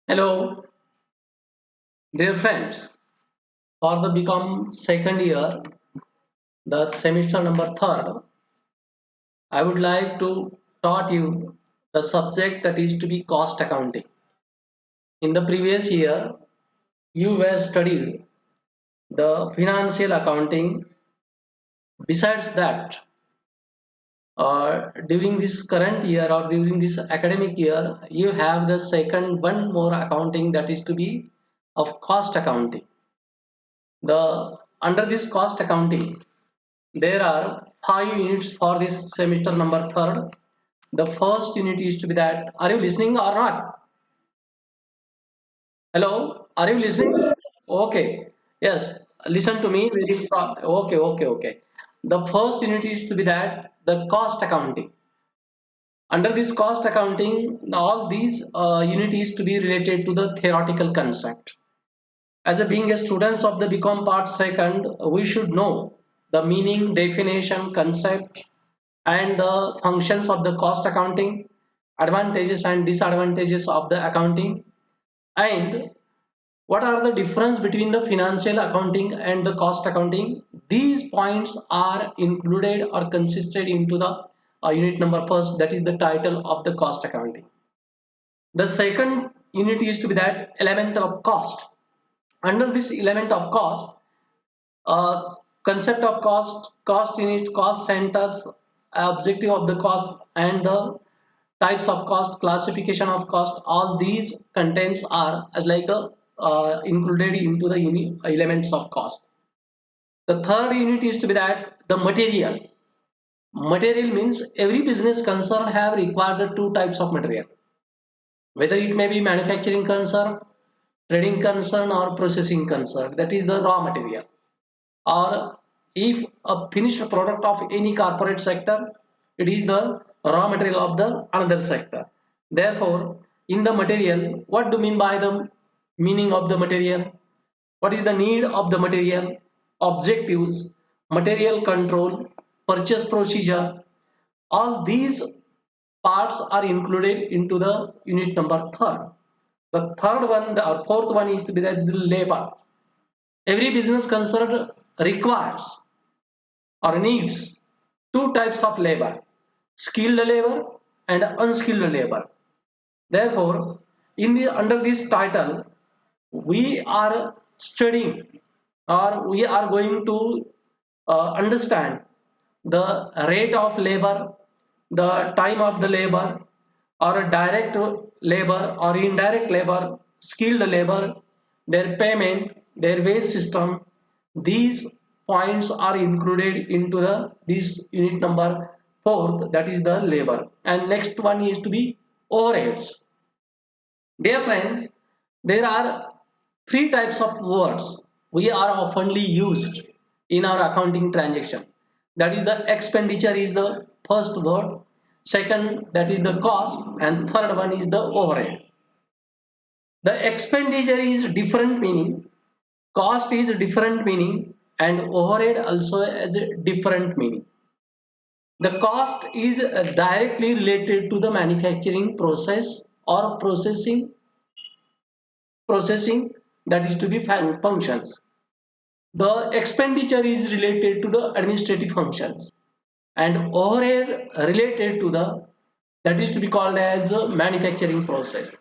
Hello, dear friends. For the become second year, the semester number third, I would like to taught you the subject that is to be cost accounting. In the previous year, you were studied the financial accounting. Besides that, during this current year or during this academic year, you have the second one more accounting that is to be of cost accounting. The under this cost accounting, there are 5 units for this semester number third. The first unit is to be that. Are you listening or not? Hello? Are you listening? Okay. Yes. Listen to me very. Okay. Okay. Okay. The first unit is to be that the cost accounting. Under this cost accounting, all these unit is to be related to the theoretical concept. As a being a students of the BCom part second, we should know the meaning, definition, concept, and the functions of the cost accounting, advantages and disadvantages of the accounting, and what are the difference between the financial accounting and the cost accounting. These points are included or consisted into the unit number first, that is the title of the cost accounting. The second unit is to be that element of cost. Under this element of cost, concept of cost, cost unit, cost centers, objective of the cost, and the types of cost, classification of cost, all these contents are as like a included into the unit elements of cost. The third unit is to be that the material. Material means every business concern have required the two types of material, whether it may be manufacturing concern, trading concern, or processing concern. That is the raw material. Or if a finished product of any corporate sector, it is the raw material of the another sector. Therefore, in the material, what do you mean by the meaning of the material? What is the need of the material? Objectives, material control, purchase procedure, all these parts are included into the unit number third. The third one, or fourth one is to be the labor. Every business concerned requires or needs two types of labor, skilled labor and unskilled labor. Therefore, in the under this title, we are studying or we are going to understand the rate of labor, the time of the labor, or direct labor or indirect labor, skilled labor, their payment, their wage system. These points are included into the this unit number fourth, that is the labor. And next one is to be overheads. Dear friends, there are three types of words we are oftenly used in our accounting transaction. That is the expenditure is the first word, second that is the cost, and third one is the overhead. The expenditure is different meaning, cost is different meaning, and overhead also has a different meaning. The cost is directly related to the manufacturing process or processing that is to be functions. The expenditure is related to the administrative functions and overhead related to the that is to be called as a manufacturing process.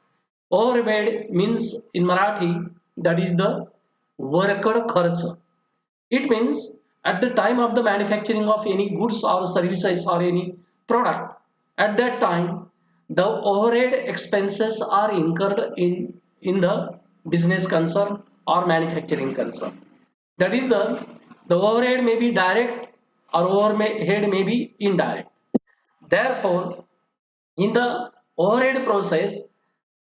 Overhead means in Marathi that is the worked kharch. It means at the time of the manufacturing of any goods or services or any product, at that time the overhead expenses are incurred in the business concern or manufacturing concern. That is the overhead may be direct or overhead may be indirect. Therefore, in the overhead process,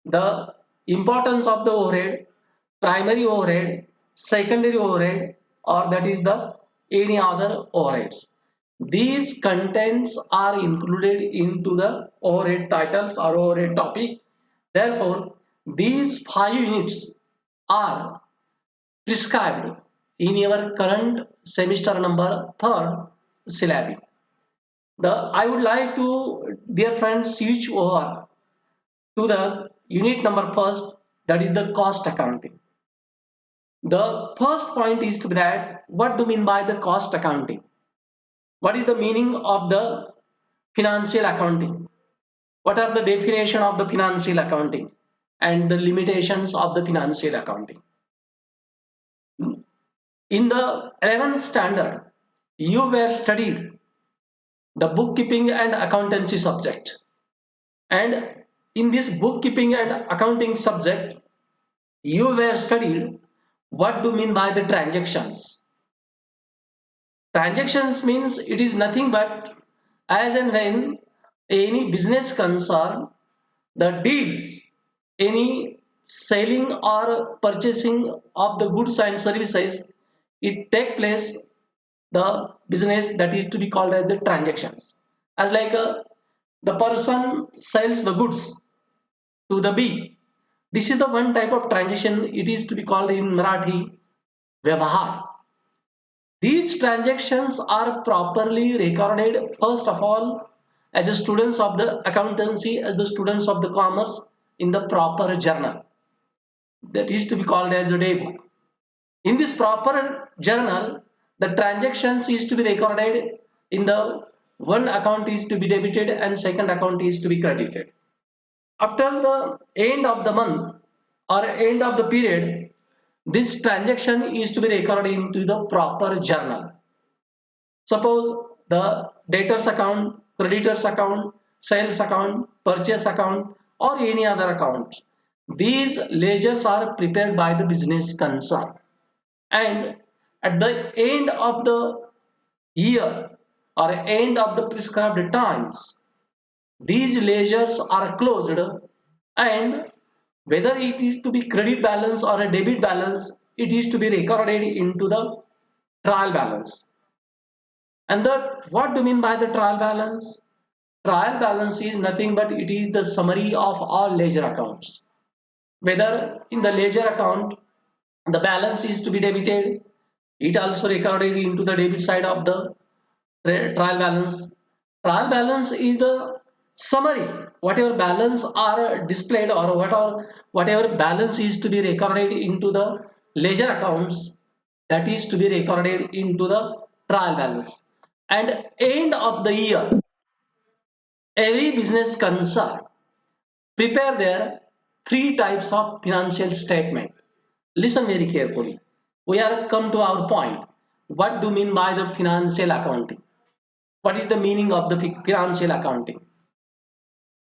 the importance of the overhead, primary overhead, secondary overhead, or that is the any other overheads. These contents are included into the overhead titles or overhead topic. Therefore, these 5 units are prescribed in your current semester number third syllabi. I would like to, dear friends, switch over to the unit number first, that is the cost accounting. The first point is to be that what do you mean by the cost accounting? What is the meaning of the financial accounting? What are the definition of the financial accounting and the limitations of the financial accounting? In the 11th standard, you were studied the bookkeeping and accountancy subject. And in this bookkeeping and accounting subject, you were studied what do you mean by the transactions. Transactions means it is nothing but as and when any business concern, the deals, any selling or purchasing of the goods and services, it take place the business that is to be called as the transactions. As like the person sells the goods to the B. This is the one type of transaction. It is to be called in Marathi Vyavahar. These transactions are properly recorded first of all as the students of the accountancy, as the students of the commerce in the proper journal that is to be called as a day book. In this proper journal, the transactions is to be recorded in the one account is to be debited and second account is to be credited. After the end of the month or end of the period, this transaction is to be recorded into the proper journal. Suppose the debtors account, creditors account, sales account, purchase account, or any other account. These ledgers are prepared by the business concern. And at the end of the year or end of the prescribed times, these ledgers are closed and whether it is to be credit balance or a debit balance, it is to be recorded into the trial balance. And what do you mean by the trial balance? Trial balance is nothing but it is the summary of all ledger accounts. Whether in the ledger account the balance is to be debited, it also recorded into the debit side of the trial balance. Trial balance is the summary. Whatever balance are displayed or whatever balance is to be recorded into the ledger accounts, that is to be recorded into the trial balance. And end of the year, every business concern prepare their three types of financial statement. Listen very carefully. We are come to our point. What do you mean by the financial accounting? What is the meaning of the financial accounting?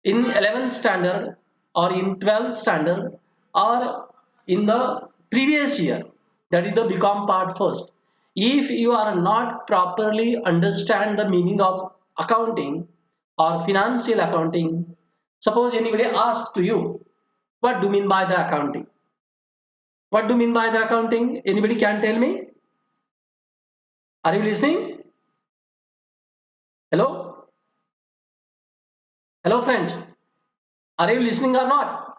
In 11th standard or in 12th standard or in the previous year, that is the become part first. If you are not properly understand the meaning of accounting or financial accounting, suppose anybody asks to you, what do you mean by the accounting? What do you mean by the accounting? Anybody can tell me? Are you listening? Hello? Hello friends. Are you listening or not?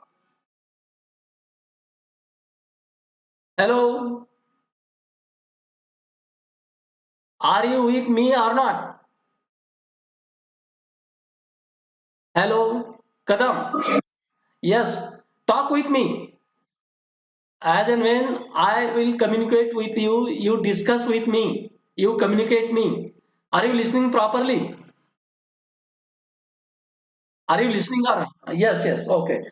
Hello? Are you with me or not? Hello? Kadam? Yes. Talk with me. As and when I will communicate with you, you discuss with me. You communicate me. Are you listening properly? Are you listening or not? Yes, yes. Okay.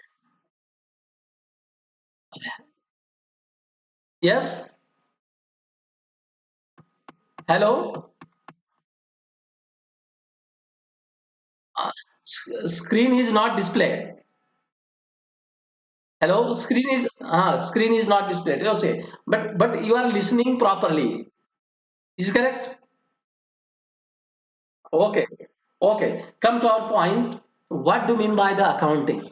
Yes. Hello? Screen is not displayed. Hello? Screen is not displayed. Okay. But you are listening properly. Is correct? Okay. Okay. Come to our point. What do you mean by the accounting?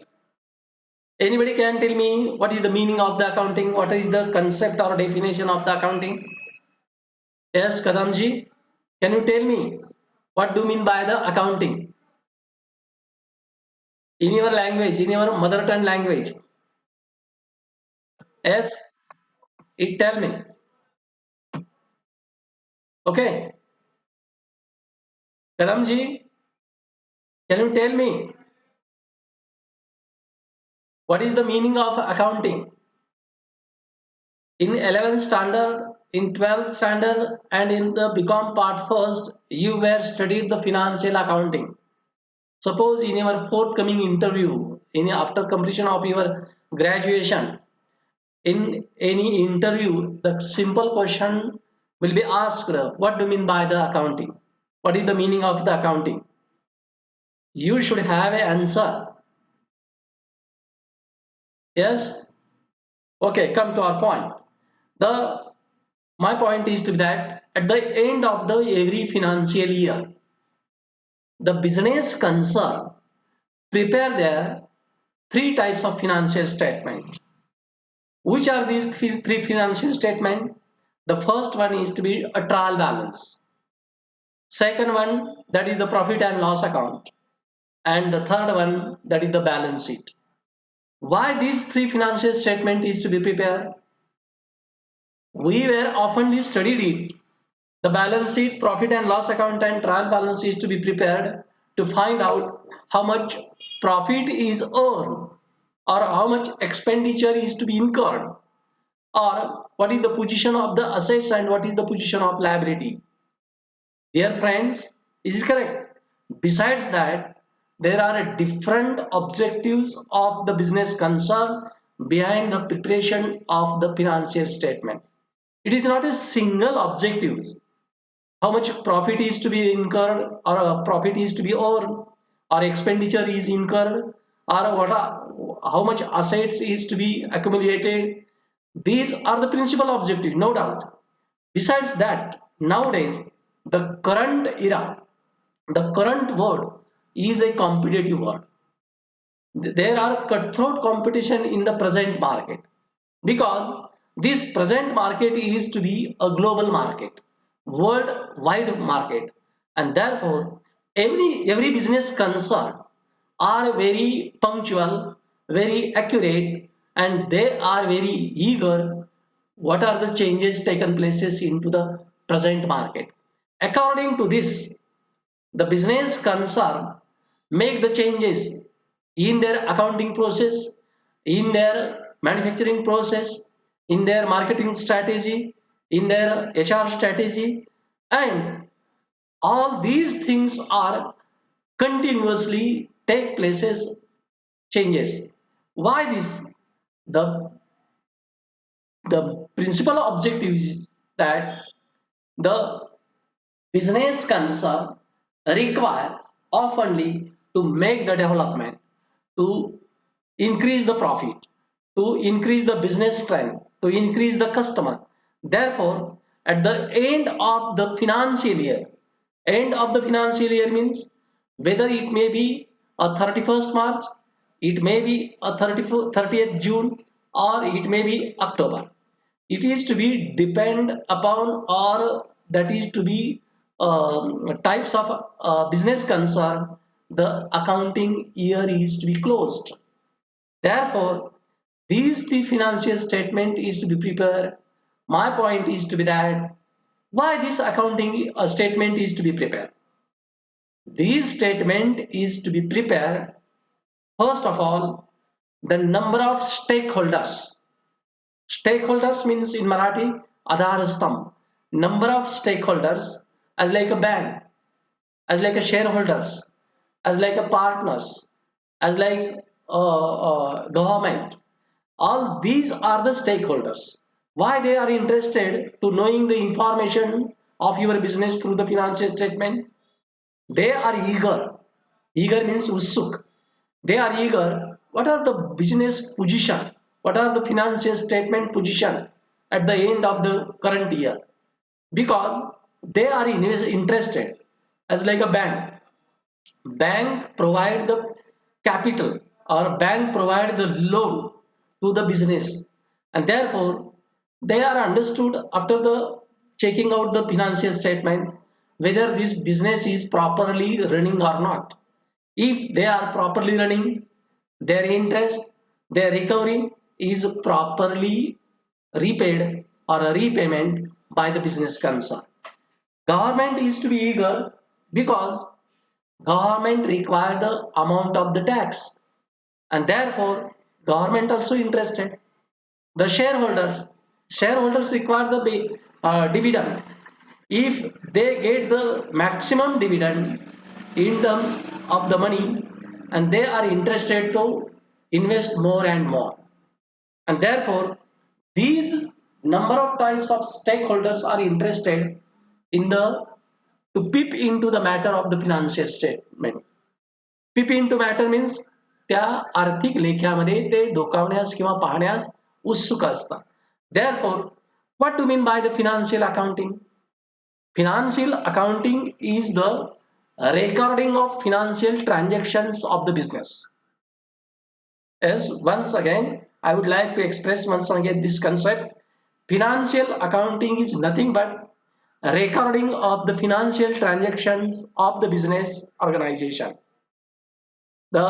Anybody can tell me what is the meaning of the accounting? What is the concept or definition of the accounting? Yes, Kadamji. Can you tell me what do you mean by the accounting? In your language, in your mother tongue language. Yes, it tell me. Okay. Kadamji, can you tell me? What is the meaning of accounting? In 11th standard, in 12th standard, and in the BCom part first, you were studied the financial accounting. Suppose in your forthcoming interview, in after completion of your graduation, in any interview, the simple question will be asked, what do you mean by the accounting? What is the meaning of the accounting? You should have an answer. Yes? Okay, come to our point. The My point is to that at the end of the every financial year, the business concern prepare their three types of financial statement. Which are these three financial statement? The first one is to be a trial balance. Second one, that is the profit and loss account. And the third one, that is the balance sheet. Why these three financial statement is to be prepared? We were oftenly studied it. The balance sheet, profit and loss account and trial balance is to be prepared to find out how much profit is earned or how much expenditure is to be incurred or what is the position of the assets and what is the position of liability. Dear friends, is it correct? Besides that, there are different objectives of the business concern behind the preparation of the financial statement. It is not a single objective. How much profit is to be incurred or profit is to be earned or expenditure is incurred or how much assets is to be accumulated. These are the principal objective, no doubt. Besides that, nowadays, the current era, the current world is a competitive world. There are cutthroat competition in the present market because this present market is to be a global market, worldwide market, and therefore every business concern are very punctual, very accurate, and they are very eager what are the changes taken places into the present market. According to this, the business concern make the changes in their accounting process, in their manufacturing process, in their marketing strategy, in their HR strategy, and all these things are continuously take places changes. Why this? The the principal objective is that the business concern require oftenly to make the development, to increase the profit, to increase the business strength, to increase the customer. Therefore, at the end of the financial year means whether it may be a 31st March, it may be a 30th June, or it may be October. It is to be depend upon or that is to be types of business concern. The accounting year is to be closed. Therefore, these three financial statement is to be prepared. My point is to be that why this accounting statement is to be prepared. This statement is to be prepared. First of all, the number of stakeholders. Stakeholders means in Marathi, Adhar Stamp. Number of stakeholders as like a bank, as like a shareholders, as like a partners, as like government. All these are the stakeholders. Why they are interested to knowing the information of your business through the financial statement? They are eager. Eager means utsuk. They are eager. What are the business position? What are the financial statement position at the end of the current year? Because they are interested as like a bank. Bank provide the capital or bank provide the loan to the business, and therefore they are understood after the checking out the financial statement whether this business is properly running or not. If they are properly running, their interest, their recovery is properly repaid or a repayment by the business concern. Government is to be eager because government require the amount of the tax, and therefore government also interested. The shareholders require the dividend. If they get the maximum dividend in terms of the money, and they are interested to invest more and more, and therefore these number of types of stakeholders are interested in the to peep into the matter of the financial statement. Peep into matter means त्या आर्थिक लेख्यामध्ये ते डोकावण्यास किंवा पाहण्यास उत्सुक असतात. Therefore, what to mean by the financial accounting? Financial accounting is the recording of financial transactions of the business. As once again, I would like to express once again this concept. Financial accounting is nothing but a recording of the financial transactions of the business organization. The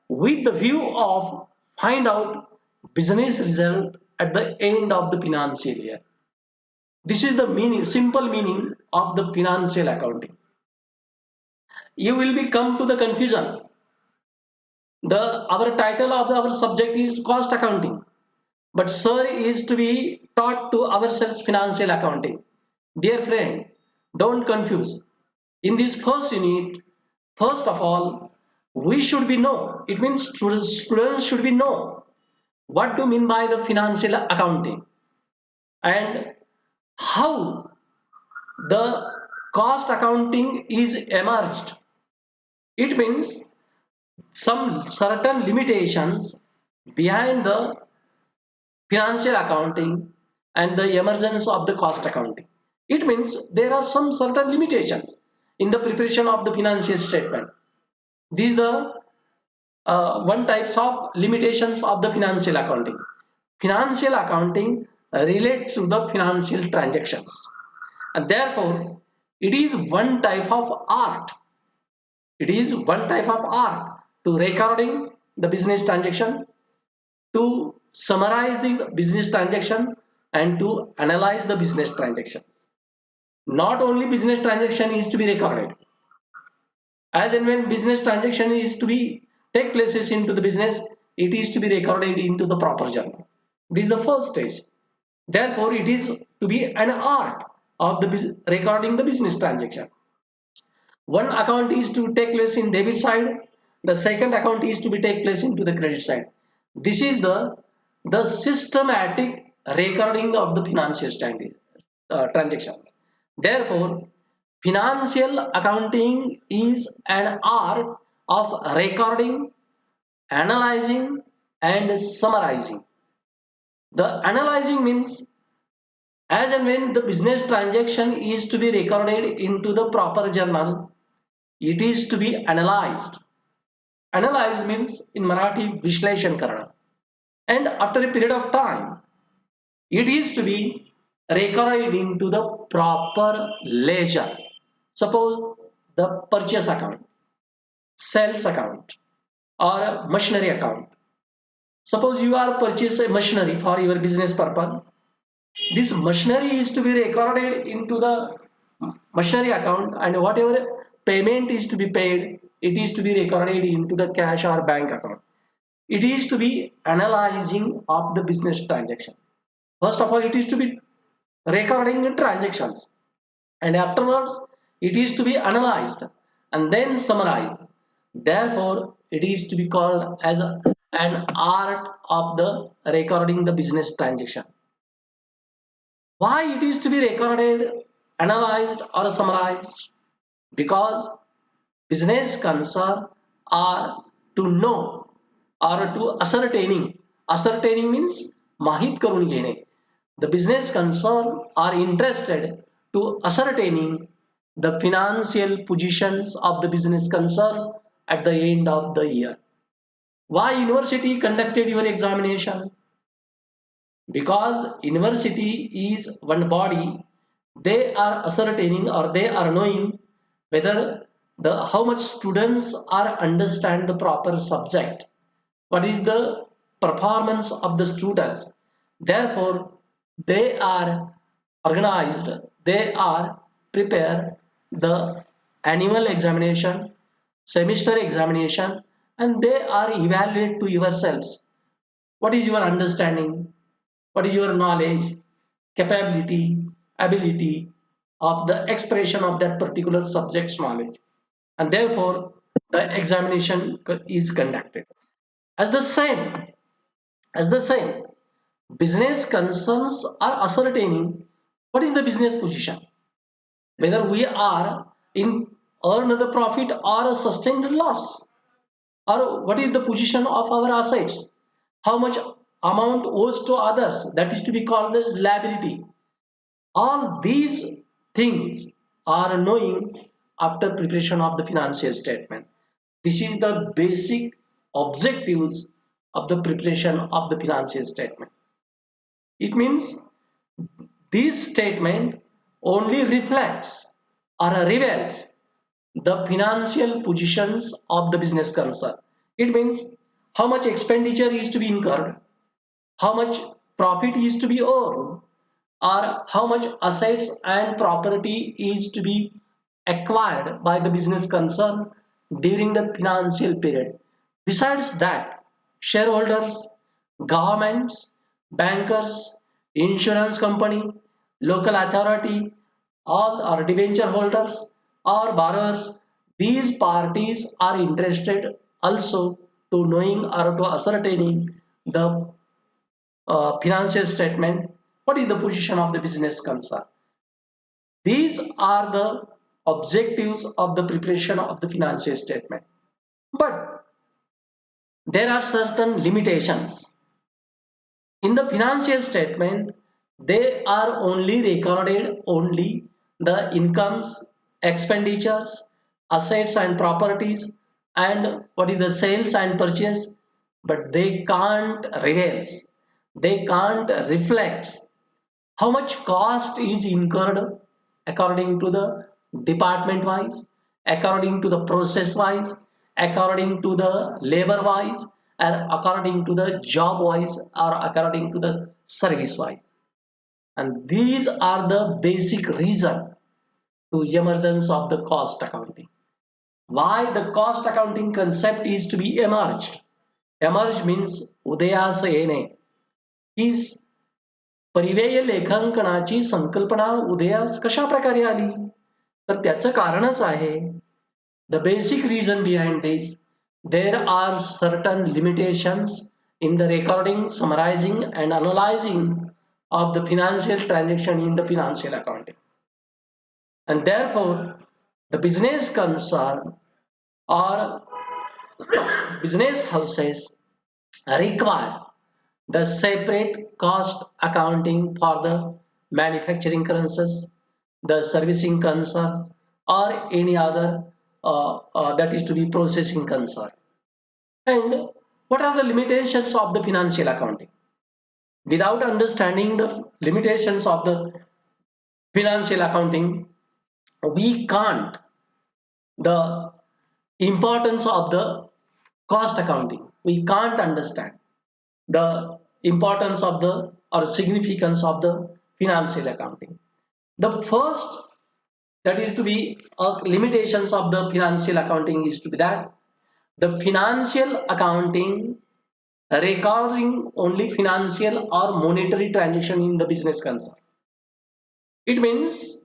with the view of find out business result at the end of the financial year. This is the meaning, simple meaning of the financial accounting. You will be come to the confusion. Our title of our subject is cost accounting, but sir is to be taught to ourselves financial accounting. Dear friend, don't confuse. In this first unit, first of all, we should be know. It means students should be know what to mean by the financial accounting and how the cost accounting is emerged. It means some certain limitations behind the financial accounting and the emergence of the cost accounting. It means there are some certain limitations in the preparation of the financial statement. These are the one types of limitations of the financial accounting. Financial accounting relates to the financial transactions, and therefore it is one type of art. It is one type of art to recording the business transaction, to summarize the business transaction, and to analyze the business transaction. Not only business transaction is to be recorded, as and when business transaction is to be take places into the business, it is to be recorded into the proper journal. This is the first stage. Therefore, it is to be an art of the recording the business transaction. One account is to take place in debit side, the second account is to be take place into the credit side. This is the systematic recording of the financial transactions. Therefore, financial accounting is an art of recording, analyzing, and summarizing. The analyzing means as and when the business transaction is to be recorded into the proper journal, it is to be analyzed. Analyze means in Marathi Vishleshan Karana. And after a period of time, it is to be recorded into the proper ledger. Suppose the purchase account, sales account, or a machinery account. Suppose you are purchase a machinery for your business purpose. This machinery is to be recorded into the machinery account, and whatever payment is to be paid, it is to be recorded into the cash or bank account. It is to be analyzing of the business transaction. First of all, it is to be recording the transactions, and afterwards it is to be analyzed and then summarized. Therefore, it is to be called as an art of the recording the business transaction. Why it is to be recorded, analyzed, or summarized? Because business concern are to know or to ascertaining. Ascertaining means माहित करून घेणे. The business concern are interested to ascertaining the financial positions of the business concern at the end of the year. Why university conducted your examination? Because university is one body, they are ascertaining or they are knowing whether the how much students are understand the proper subject, what is the performance of the students. Therefore, they are organized, they are prepare the annual examination, semester examination, and they are evaluate to yourselves what is your understanding, what is your knowledge, capability, ability of the expression of that particular subject's knowledge, and therefore the examination is conducted. As the same, as the same, business concerns are ascertaining what is the business position, whether we are in earn the profit or a sustained loss, or what is the position of our assets, how much amount owes to others, that is to be called as liability. All these things are knowing after preparation of the financial statement. This is the basic objectives of the preparation of the financial statement. It means this statement only reflects or reveals the financial positions of the business concern. It means how much expenditure is to be incurred, how much profit is to be earned, or how much assets and property is to be acquired by the business concern during the financial period. Besides that, shareholders, governments, bankers, insurance company, local authority, all are debenture holders or borrowers. These parties are interested also to knowing or to ascertaining the financial statement, what is the position of the business concern. These are the objectives of the preparation of the financial statement. But there are certain limitations. In the financial statement, they are only recorded only the incomes, expenditures, assets and properties, and what is the sales and purchase, but they can't reveal, they can't reflect how much cost is incurred according to the department wise, according to the process wise, according to the labor wise, and according to the job wise, or according to the service wise. And these are the basic reason to emergence of the cost accounting. Why the cost accounting concept is to be emerged. Emerge means उदयास येणे. Is परिव्यय लेखांकनाची संकल्पना उदयास कशा प्रकारे आली, तर त्याचं कारणच आहे, the basic reason behind this, there are certain limitations in the recording, summarizing and analyzing of the financial transaction in the financial accounting, and therefore the business concern or business houses require the separate cost accounting for the manufacturing concern, the servicing concern, or any other that is to be processing concern. And what are the limitations of the financial accounting? Without understanding the limitations of the financial accounting, we can't the importance of the cost accounting. We can't understand the importance of the or significance of the financial accounting. The first that is to be limitations of the financial accounting is to be that the financial accounting recording only financial or monetary transaction in the business concern. It means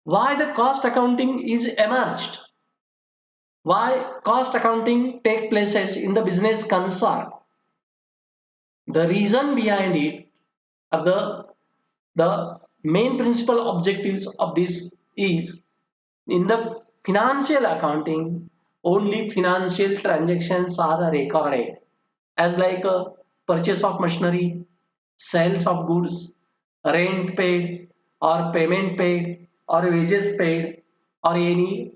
why the cost accounting is emerged, why cost accounting take places in the business concern. The reason behind it are the main principal objectives of this is in the financial accounting only financial transactions are recorded as like a purchase of machinery, sales of goods, rent paid or payment paid or wages paid or any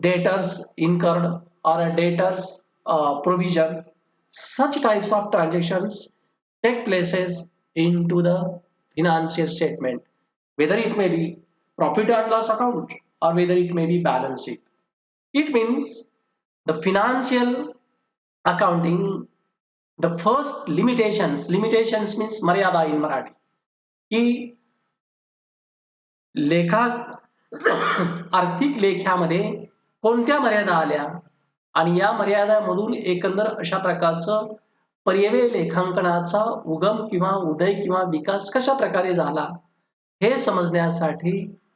debtors incurred or a debtors provision. Such types of transactions take places into the financial statement, whether it may be profit and loss account or whether it may be balance sheet. It means the financial accounting, the first limitations means मर्यादा in Marathi, की लेखा आर्थिक लेख्यामध्ये कोणत्या मर्यादा आल्या आणि या मर्यादामधून एकंदर अशा प्रकारचं पर्यव्य लेखांकनाचा उगम किंवा उदय किंवा विकास कशा प्रकारे झाला हे समजण्यासाठी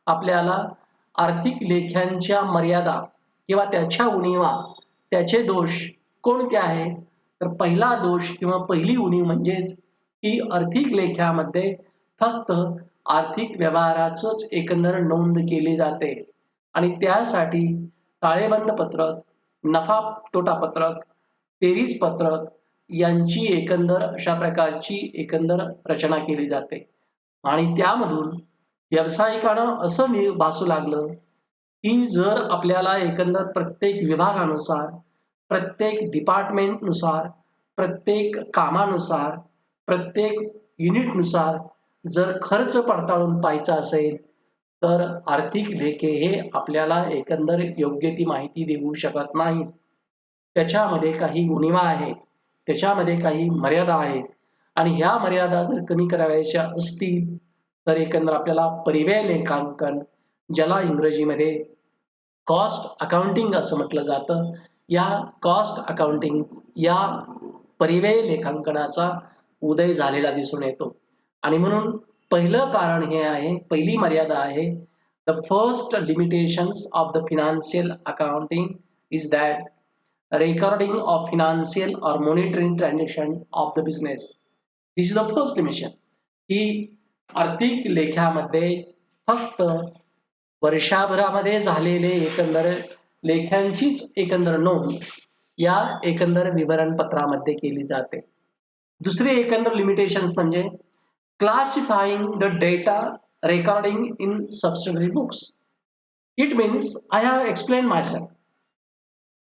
आपल्याला आर्थिक लेख्यांच्या मर्यादा किंवा त्याच्या उणीवा, त्याचे दोष कोणते आहे? तर पहिला दोष किंवा पहिली उणीव म्हणजेच की आर्थिक लेख्यामध्ये फक्त आर्थिक व्यवहाराचंच एकंदर नोंद केली जाते आणि त्यासाठी ताळेबंद पत्रक, नफा तोटा पत्रक, तेरीज पत्रक यांची एकंदर अशा प्रकारची एकंदर रचना केली जाते आणि त्यामधून व्यावसायिकांना असं भासू लागलं की जर आपल्याला एकंदर प्रत्येक विभागानुसार, प्रत्येक डिपार्टमेंटनुसार, प्रत्येक कामानुसार, प्रत्येक युनिटनुसार जर खर्च पडताळून पाहायचा असेल तर आर्थिक लेखे हे आपल्याला एकंदर योग्य ती माहिती देऊ शकत नाही. त्याच्यामध्ये काही उणिवा आहेत, त्याच्यामध्ये काही मर्यादा आहेत आणि ह्या मर्यादा जर कमी करायच्या असतील तर एकंदर आपल्याला परिव्यय लेखांकन, ज्याला इंग्रजीमध्ये कॉस्ट अकाउंटिंग असं म्हटलं जातं, या कॉस्ट अकाउंटिंग या परिव्यय लेखांकनाचा उदय झालेला दिसून येतो. आणि म्हणून पहिलं कारण हे आहे, पहिली मर्यादा आहे, the first limitations of the financial accounting is that recording of financial or monetary transaction of the business. This is the first limitation. की आर्थिक लेख्यामध्ये फक्त वर्षाभरामध्ये झालेले एकंदर लेख्यांचीच एकंदर नोंद या एकंदर विवरणपत्रामध्ये केली जाते. दुसरी एकंदर लिमिटेशन्स म्हणजे classifying the data recording in subsidiary books. It means I have explain myself.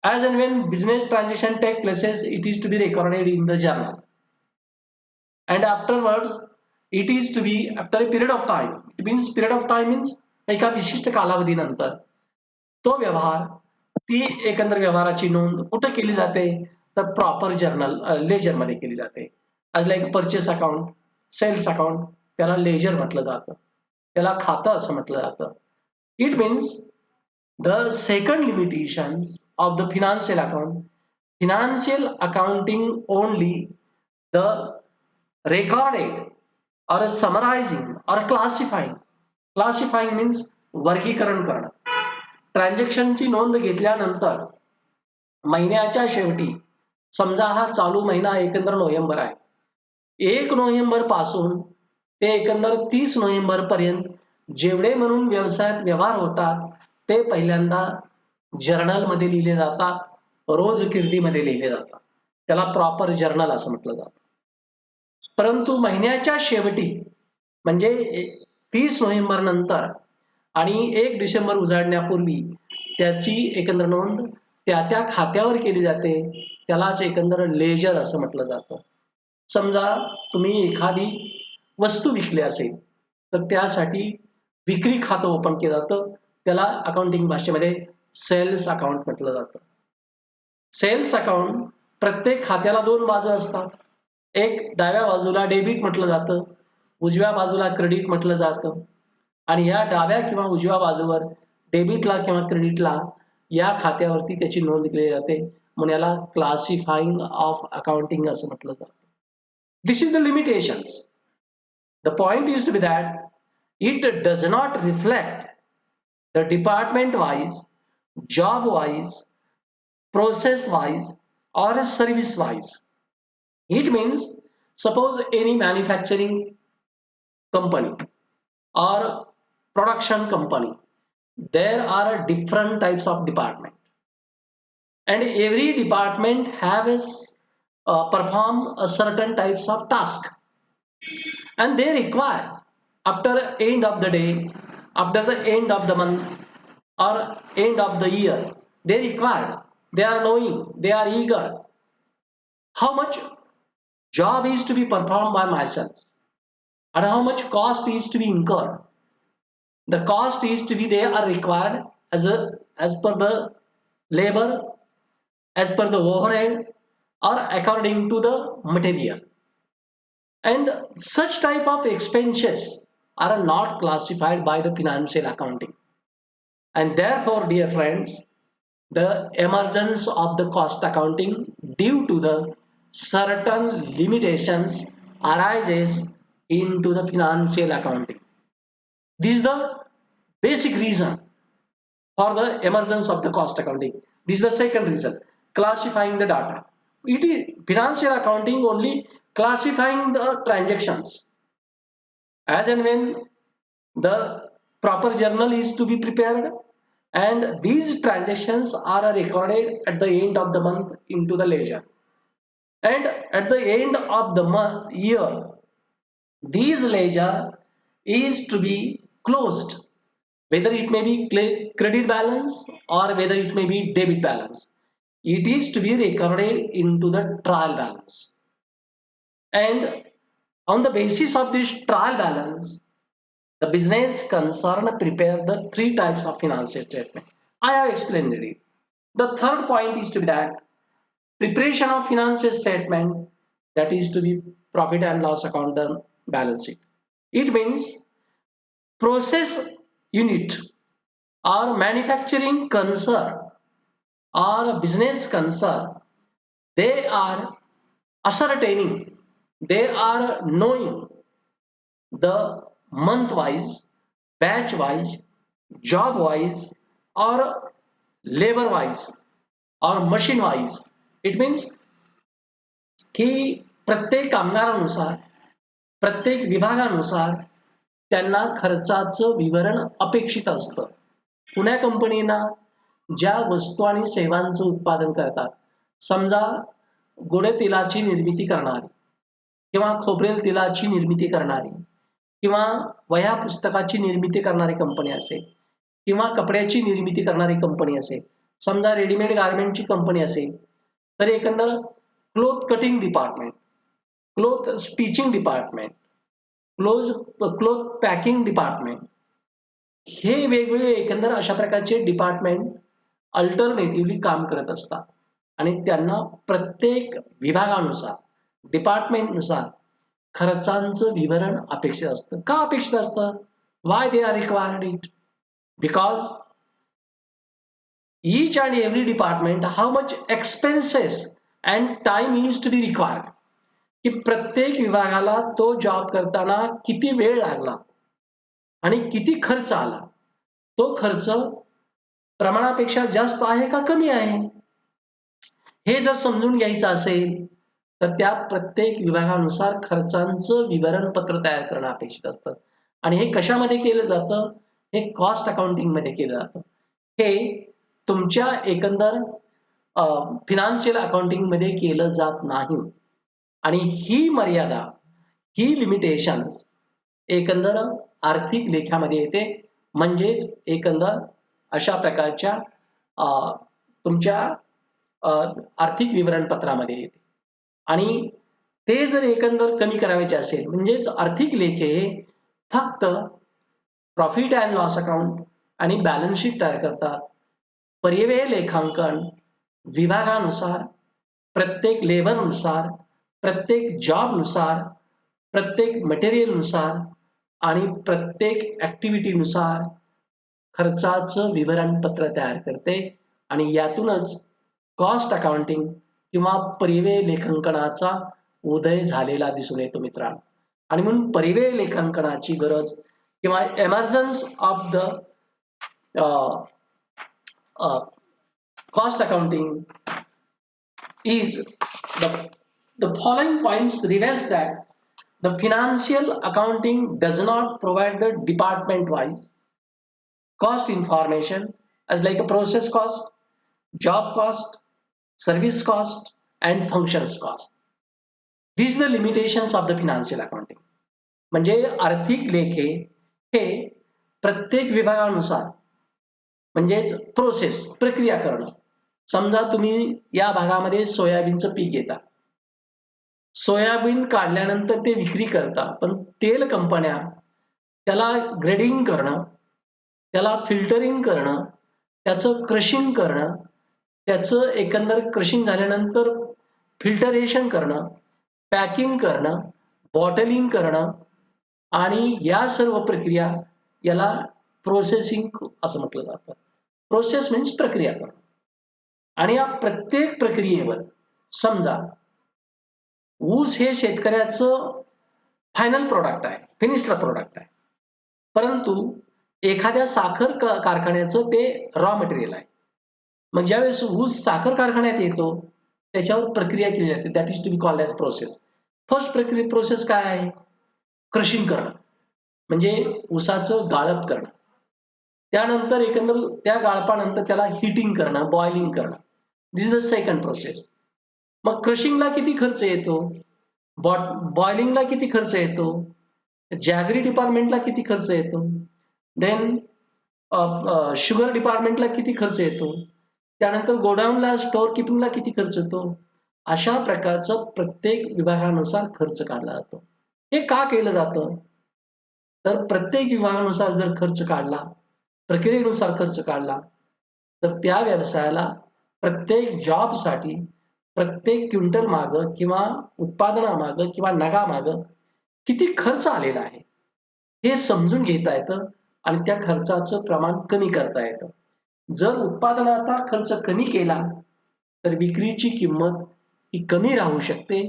As and when business transaction take places, it is to be recorded in the journal. And afterwards, it is to be after a period of time. It means period of time means एका विशिष्ट कालावधीनंतर तो व्यवहार, ती एकंदर व्यवहाराची नोंद कुठे केली जाते? तर प्रॉपर जर्नल लेजरमध्ये केली जाते. आज like purchase account, sales account, त्याला लेजर म्हटलं जातं, त्याला खातं असं म्हटलं जातं. It means the second limitations of the financial accounting only the recorded or summarizing or classifying means वर्गीकरण करणं. ट्रान्झॅक्शनची नोंद घेतल्यानंतर महिन्याच्या शेवटी समजा हा चालू महिना एकंदर नोव्हेंबर आहे, 1 नोव्हेंबर पासून ते एकंदर 30 नोव्हेंबर पर्यंत जेवढे म्हणून व्यवसायात व्यवहार होतात ते पहिल्यांदा जर्नलमध्ये लिहिले जातात, रोजकिर्दीमध्ये लिहिले जातात. त्याला प्रॉपर जर्नल असं म्हटलं जातं. परंतु महिन्याच्या शेवटी म्हणजे 30 नोव्हेंबर नंतर आणि 1 डिसेंबर उजाडण्यापूर्वी त्याची एकंदर नोंद त्या खात्यावर केली जाते. त्यालाच एकंदर लेजर असं म्हटलं जातं. समजा तुम्ही एखादी वस्तू विकली असेल तर त्यासाठी विक्री खातं ओपन केलं जातं. त्याला अकाउंटिंग भाषेमध्ये सेल्स अकाउंट म्हटलं जातं. सेल्स अकाउंट प्रत्येक खात्याला 2 बाजू असतात. एक डाव्या बाजूला डेबिट म्हटलं जातं, उजव्या बाजूला क्रेडिट म्हटलं जातं आणि या डाव्या किंवा उजव्या बाजूवर डेबिटला किंवा क्रेडिटला या खात्यावरती त्याची नोंद केली जाते. म्हणून याला क्लासिफाईंग ऑफ अकाउंटिंग असं म्हटलं जातं. This is the limitations. The point is to be that it does not reflect the department wise, job wise, process wise or service wise. It means suppose any manufacturing company or production company, there are different types of department and every department has perform a certain types of task and they require after end of the day, after the end of the month or end of the year, they required, they are knowing, they are eager how much job is to be performed by myself and how much cost is to be incurred. The cost is to be, they are required as per the labor, as per the overhead or according to the material. And such type of expenses are not classified by the financial accounting. And therefore, dear friends, the emergence of the cost accounting due to the certain limitations arises into the financial accounting. This is the basic reason for the emergence of the cost accounting. This is the second reason, classifying the data. It is financial accounting only classifying the transactions as and when the proper journal is to be prepared, and these transactions are recorded at the end of the month into the ledger, and at the end of the year these ledger is to be closed, whether it may be credit balance or whether it may be debit balance. It is to be recorded into the trial balance, and on the basis of this trial balance the business concern prepare the three types of financial statement. I have explained it. The third point is to be that preparation of financial statement, that is to be profit and loss account and balance sheet. It means process unit or manufacturing concern or business concern, they are ascertaining, they are knowing the month wise, batch wise, job wise, or labor wise, or machine wise. It means की प्रत्येक कामगारानुसार, प्रत्येक विभागानुसार त्यांना खर्चाचं विवरण अपेक्षित असतं. पुण्या कंपनीना ज्या वस्तू आणि सेवांचं उत्पादन करतात, समजा गोडे तेलाची निर्मिती करणारी किंवा खोबरेल तेलाची निर्मिती करणारी किंवा वह्या पुस्तकाची निर्मिती करणारी कंपनी असेल किंवा कपड्याची निर्मिती करणारी कंपनी असेल, समजा रेडीमेड गारमेंटची कंपनी असेल, तर एकंदर cloth cutting department, cloth stitching department, cloth packing department, हे वेगवेगळे एकंदर अशा प्रकारचे डिपार्टमेंट अल्टरनेटिव्हली काम करत असतात आणि त्यांना प्रत्येक विभागानुसार, डिपार्टमेंटनुसार खर्चांचं विवरण अपेक्षित असतं. का अपेक्षित असतं? Why they are required it? Because each and every department how much expenses and time is to be required, की प्रत्येक विभागाला तो जॉब करताना किती वेळ लागला आणि किती खर्च आला, तो खर्च प्रमाणापेक्षा जास्त आहे का कमी आहे, हे जर समजून घ्यायचं असेल तर त्या प्रत्येक विभागानुसार खर्चांचं विवरणपत्र तयार करणं अपेक्षित असतं. आणि हे कशामध्ये केलं जातं? हे कॉस्ट अकाउंटिंग मध्ये केलं जातं. हे तुमच्या एकंदर फिनान्शियल अकाउंटिंग मध्ये केलं जात नाही. आणि ही मर्यादा, ही लिमिटेशन्स एकंदर आर्थिक लेखामध्ये येते, म्हणजेच एकंदर अशा प्रकारच्या तुमच्या आर्थिक विवरणपत्रामध्ये येते. आणि ते जर एकंदर कमी करायचे असेल, म्हणजेच आर्थिक लेखे फक्त प्रॉफिट अँड लॉस अकाउंट आणि बॅलन्स शीट तयार करतात. परिव्यय लेखांकन विभागानुसार, प्रत्येक लेबरनुसार, प्रत्येक जॉबनुसार, प्रत्येक मटेरियलनुसार आणि प्रत्येक ॲक्टिव्हिटीनुसार खर्चाचं विवरणपत्र तयार करते. आणि यातूनच कॉस्ट अकाउंटिंग किंवा परिव्यय लेखांकनाचा उदय झालेला दिसून येतो मित्रांनो. आणि म्हणून परिव्यय लेखांकनाची गरज किंवा emergence of the cost accounting is the following points reveals that the financial accounting does not provide the department wise cost information as like a process cost, job cost, service cost and functions cost. These are the limitations of the financial accounting. म्हणजे आर्थिक लेखे हे प्रत्येक विभागानुसार, म्हणजेच process, प्रक्रिया करणं. समजा तुम्ही या भागामध्ये सोयाबीनचं पीक घेता, सोयाबीन काढल्यानंतर ते विक्री करता, पण तेल कंपन्या त्याला ग्रेडिंग करणं, त्याला फिल्टरिंग करणं, त्याचं क्रशिंग करणं, त्याचं एकंदर क्रशिंग झाल्यानंतर फिल्टरेशन करणं, पॅकिंग करणं, बॉटलिंग करणं आणि या सर्व प्रक्रिया याला प्रोसेसिंग असं म्हटलं जातं. प्रोसेस मीन्स प्रक्रिया करणं. आणि या प्रत्येक प्रक्रियेवर समजा ऊस हे शेतकऱ्याचं फायनल प्रोडक्ट आहे, फिनिश्ड प्रोडक्ट आहे. परंतु एखाद्या साखर कारखान्याचं ते रॉ मटेरियल आहे. मग ज्यावेळेस ऊस साखर कारखान्यात येतो, त्याच्यावर प्रक्रिया केली जाते. That is to be called as process. First process काय आहे? क्रशिंग करणं, म्हणजे ऊसाचं गाळप करणं. त्यानंतर एकंदर त्या गाळपानंतर त्याला हीटिंग करणं, बॉइलिंग करणं. This is the second process. मग क्रशिंगला किती खर्च येतो? बॉइलिंगला किती खर्च येतो? जॅगरी डिपार्टमेंटला किती खर्च येतो? देन शुगर डिपार्टमेंटला किती खर्च येतो? त्यानंतर गोडाऊनला, स्टोअर किपिंगला किती खर्च येतो? अशा प्रकारचं प्रत्येक विभागानुसार खर्च काढला जातो. हे का केलं जातं? तर प्रत्येक विभागानुसार जर खर्च काढला, प्रक्रियेनुसार खर्च काढला, तर त्या व्यवसायाला प्रत्येक जॉबसाठी, प्रत्येक क्विंटल मागं किंवा उत्पादनामागं किंवा नगामागं किती खर्च आलेला आहे, हे समजून घेता येतं आणि त्या खर्चाचं प्रमाण कमी करता येतं. जर उत्पादनाचा खर्च कमी केला, तर विक्रीची किंमत ही कमी राहू शकते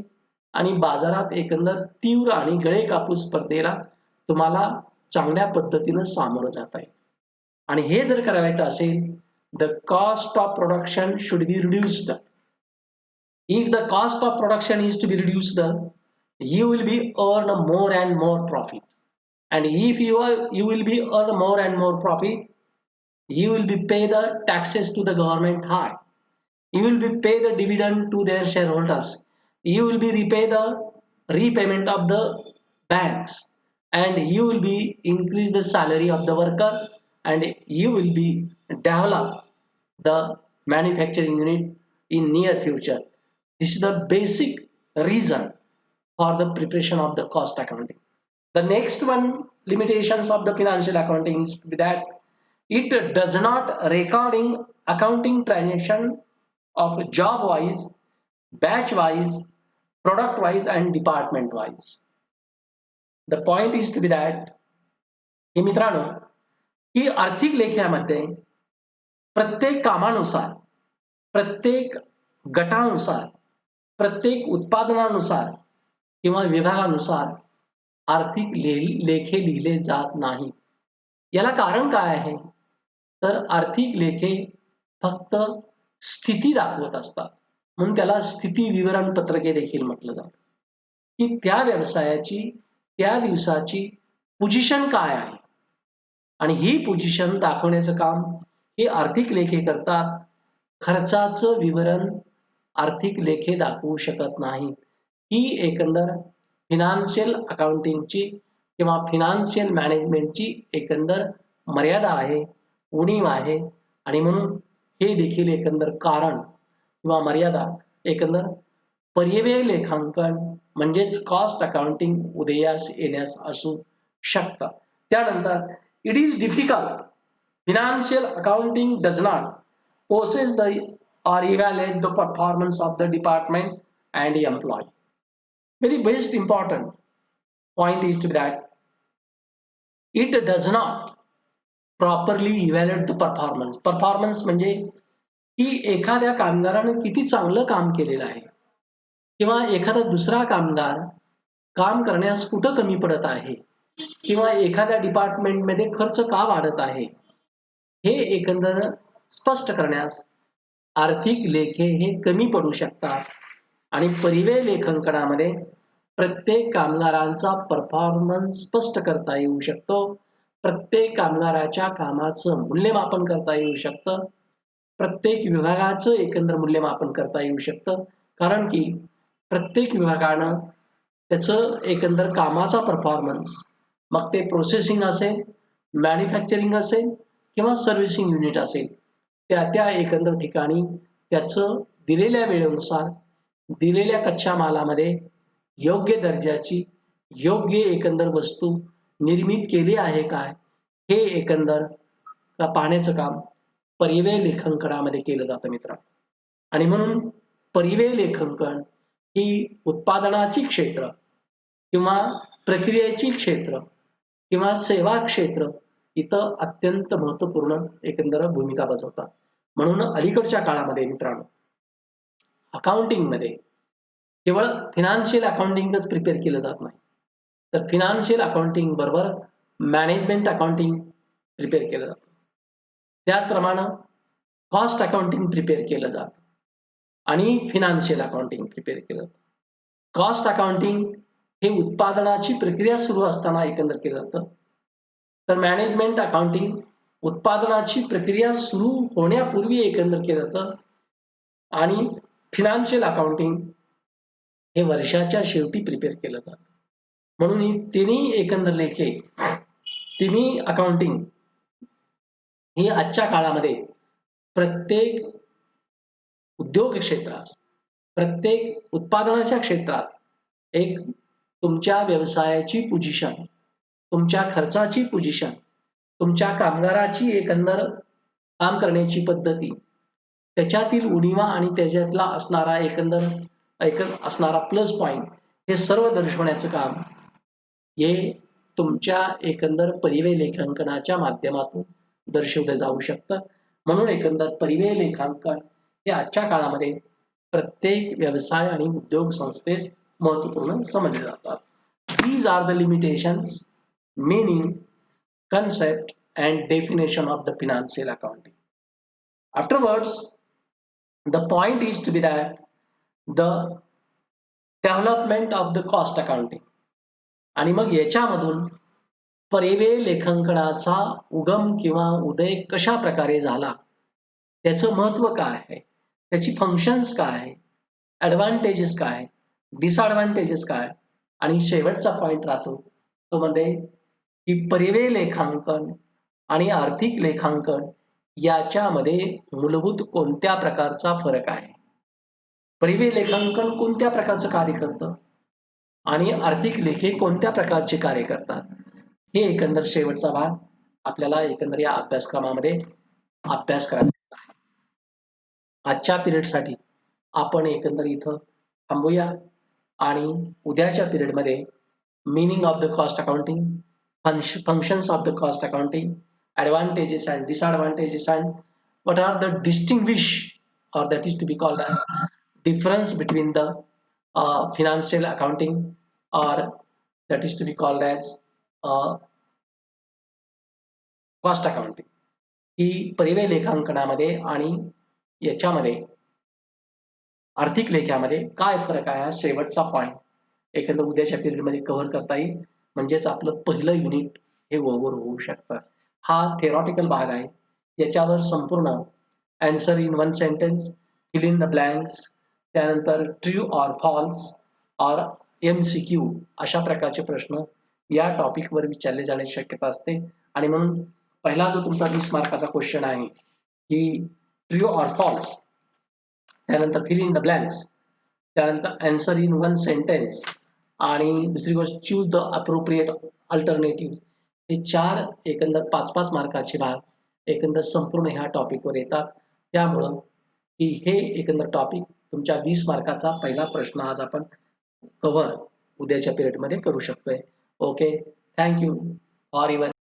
आणि बाजारात एकंदर तीव्र आणि गळेकापूस स्पर्धेला तुम्हाला चांगल्या पद्धतीनं सामोरं जाता येईल. आणि हे जर करायचं असेल, the cost of production should be reduced. If the cost of production is to be reduced, you will be earn more and more profit. And if you will be earn more and more profit, you will be pay the taxes to the government high. You will be pay the dividend to their shareholders. You will be repay the repayment of the banks, and you will be increase the salary of the worker, and you will be develop the manufacturing unit in near future. This is the basic reason for the preparation of the cost accounting. The next one limitations of the financial accounting is that it does not recording accounting transaction of job wise, batch wise, product wise and department wise. The point is to be that हे मित्रांनो, की आर्थिक लेख्यामध्ये प्रत्येक कामानुसार, प्रत्येक गटानुसार, प्रत्येक उत्पादनानुसार किंवा विभागानुसार आर्थिक लेखे लिहिले जात नाही. याला कारण काय आहे? तर आर्थिक लेखे फक्त स्थिती दाखवत असतात. म्हणून त्याला स्थिती विवरण पत्रके देखील म्हटलं जातं, की त्या व्यवसायाची त्या दिवसाची पोझिशन काय आहे आणि ही पोझिशन दाखवण्याचं काम हे आर्थिक लेखे करतात. खर्चाचं विवरण आर्थिक लेखे दाखवू शकत नाहीत. ही एकंदर फिनान्शियल अकाउंटिंगची किंवा फिनान्शियल मॅनेजमेंटची एकंदर मर्यादा आहे, उणीव आहे आणि म्हणून हे देखील एकंदर कारण किंवा मर्यादा एकंदर पर्यव्यय लेखांकन म्हणजेच कॉस्ट अकाउंटिंग उदयास येण्यास असू शकतं. त्यानंतर it is difficult. Financial accounting does not possess the or evaluate the performance of the department and the employee. Very best important point is to that it does not properly evaluate the performance. Performance म्हणजे की एखाद्या कामगारानं किती चांगलं काम केलेलं आहे किंवा एखादा दुसरा कामगार काम करण्यास कुठं कमी पडत आहे किंवा एखाद्या डिपार्टमेंटमध्ये खर्च का वाढत आहे, हे एकंदर स्पष्ट करण्यास आर्थिक लेखे हे कमी पडू शकतात आणि परिव्यय लेखांकनामध्ये प्रत्येक कामगारांचा परफॉर्मन्स स्पष्ट करता येऊ शकतो. प्रत्येक कामगाराच्या कामाचं मूल्यमापन करता येऊ शकतं. प्रत्येक विभागाचं एकंदर मूल्यमापन करता येऊ शकतं. कारण की प्रत्येक विभागानं त्याचं एकंदर कामाचा परफॉर्मन्स, मग ते प्रोसेसिंग असेल, मॅन्युफॅक्चरिंग असेल किंवा सर्व्हिसिंग युनिट असेल, त्या एकंदर ठिकाणी त्याचं दिलेल्या वेळेनुसार दिलेल्या कच्च्या मालामध्ये योग्य दर्जाची योग्य एकंदर वस्तू निर्मित केली आहे काय, हे एकंदर पाहण्याचं काम परिव्यय लेखांकनामध्ये केलं जातं मित्रांनो. आणि म्हणून परिव्यय लेखांकन ही उत्पादनाची क्षेत्र किंवा प्रक्रियेची क्षेत्र किंवा सेवा क्षेत्र इथं अत्यंत महत्त्वपूर्ण एकंदर भूमिका बजावतात. म्हणून अलीकडच्या काळामध्ये मित्रांनो अकाउंटिंगमध्ये केवळ फिनान्शियल अकाउंटिंगच प्रिपेअर केलं जात नाही, तर फिनान्शियल अकाउंटिंग बरोबर मॅनेजमेंट अकाउंटिंग प्रिपेअर केलं जातं. त्याचप्रमाणे कॉस्ट अकाउंटिंग प्रिपेअर केलं जातं आणि फिनान्शियल अकाउंटिंग प्रिपेअर केलं जातं. कॉस्ट अकाउंटिंग हे उत्पादनाची प्रक्रिया सुरू असताना एकंदर केलं जातं, तर मॅनेजमेंट अकाउंटिंग उत्पादनाची प्रक्रिया सुरू होण्यापूर्वी एकंदर केलं जातं आणि फिनान्शियल अकाउंटिंग हे वर्षाच्या शेवटी प्रिपेअर केलं जातं. म्हणून ही तिन्ही एकंदर लेखे, तिन्ही अकाउंटिंग ही आजच्या काळामध्ये प्रत्येक उद्योग क्षेत्रात, प्रत्येक उत्पादनाच्या क्षेत्रात एक तुमच्या व्यवसायाची पोझिशन, तुमच्या खर्चाची पोझिशन, तुमच्या कामगाराची एकंदर काम करण्याची पद्धती, त्याच्यातील उणीवा आणि त्याच्यातला असणारा एकंदर असणारा प्लस पॉईंट हे सर्व दर्शवण्याचं काम हे तुमच्या एकंदर परिव्यय लेखांकनाच्या माध्यमातून दर्शवलं जाऊ शकतं. म्हणून एकंदर परिव्यय लेखांकन हे आजच्या काळामध्ये प्रत्येक व्यवसाय आणि उद्योग संस्थेस महत्वपूर्ण समजले जातात. These are the limitations, meaning, concept and definition of the financial accounting. Afterwards, the point is to be that the development of the cost accounting. आणि मग याच्यामधून परिव्यय लेखांकनाचा उगम किंवा उदय कशा प्रकारे झाला, त्याचं महत्व काय आहे, त्याची फंक्शन्स काय आहे, ॲडव्हान्टेजेस काय, डिसॲडव्हान्टेजेस काय, आणि शेवटचा पॉईंट राहतो तो म्हणजे की परिव्यय लेखांकन आणि आर्थिक लेखांकन याच्यामध्ये मूलभूत कोणत्या प्रकारचा फरक आहे. परिव्यय लेखांकन कोणत्या प्रकारचं कार्य करतं आणि आर्थिक लेखे कोणत्या प्रकारचे कार्य करतात, हे एकंदर शेवटचा भाग आपल्याला एकंदर या अभ्यासक्रमामध्ये अभ्यास करायचा आहे. आजच्या पिरियडसाठी आपण एकंदर इथं थांबूया आणि उद्याच्या पिरियडमध्ये meaning of the cost accounting, functions of the cost accounting, advantages and disadvantages, and what are the distinguish, or that is to be called as difference between the financial accounting, or that is to be called as cost accounting, ही परिव्यय लेखांकनामध्ये आणि याच्यामध्ये आर्थिक लेख्यामध्ये काय फरक आहे, शेवटचा point एकंदर उद्याच्या पिरियडमध्ये कव्हर करता येईल. म्हणजेच आपलं पहिलं युनिट हे ओव्हर होऊ शकतं. हा थेरॉटिकल भाग आहे, याच्यावर संपूर्ण answer in one sentence, fill in the blanks, त्यानंतर true or false or MCQ अशा प्रकारचे प्रश्न या टॉपिकवर विचारले जाण्याची शक्यता असते. आणि म्हणून पहिला जो तुमचा 20 मार्काचा क्वेश्चन आहे की ट्रू ऑर फॉल्स, त्यानंतर फिल इन द ब्लँक्स, त्यानंतर आन्सर इन वन सेंटेन्स, आणि दुसरी गोष्ट चूज द अप्रोप्रिएट अल्टरनेटिव्ह, हे चार एकंदर 5-5 मार्काचे भाग एकंदर संपूर्ण ह्या टॉपिकवर येतात. त्यामुळं की हे एकंदर टॉपिक तुमच्या 20 मार्काचा पहिला प्रश्न आज आपण कव्हर उद्याच्या पिरियडमध्ये करू शकतोय. Okay, thank you for your